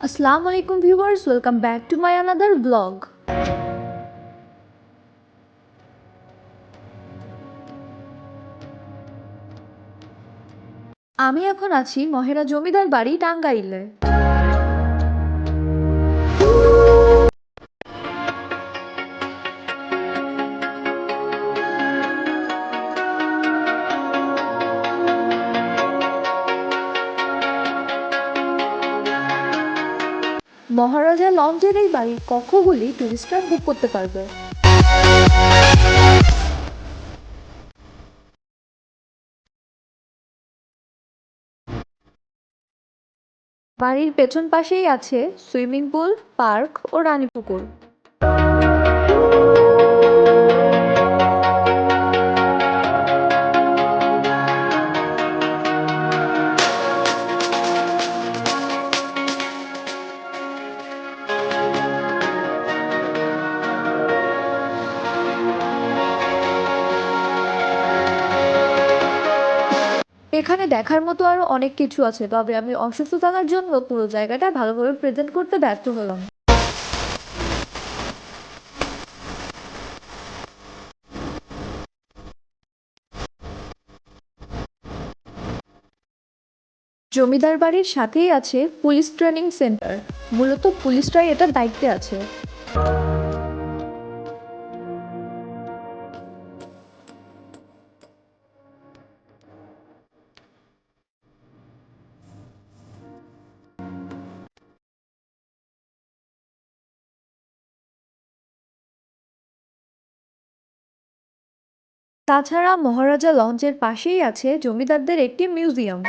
Assalamu alaikum viewers, welcome back to my another vlog. আমি এখন আছি মহেরা জমিদার বাড়ি টাঙ্গাইলে। মহারাজা লঞ্চের এই বাড়ির কক্ষগুলি টুরিস্টরা বুক করতে পারবে। বাড়ির পেছন পাশেই আছে সুইমিং পুল, পার্ক ও রানী পুকুর। এখানে দেখার মতো আরো অনেক কিছু আছে, তবে আমি অসুস্থ থাকার জন্য পুরো জায়গাটা ভালোভাবে প্রেজেন্ট করতে ব্যর্থ হলাম। জমিদার বাড়ির সাথেই আছে পুলিশ ট্রেনিং সেন্টার, মূলত পুলিশরাই এটার দায়িত্বে আছে। তাছাড়া মহারাজা লঞ্চের পাশেই আছে জমিদারদের একটি মিউজিয়াম।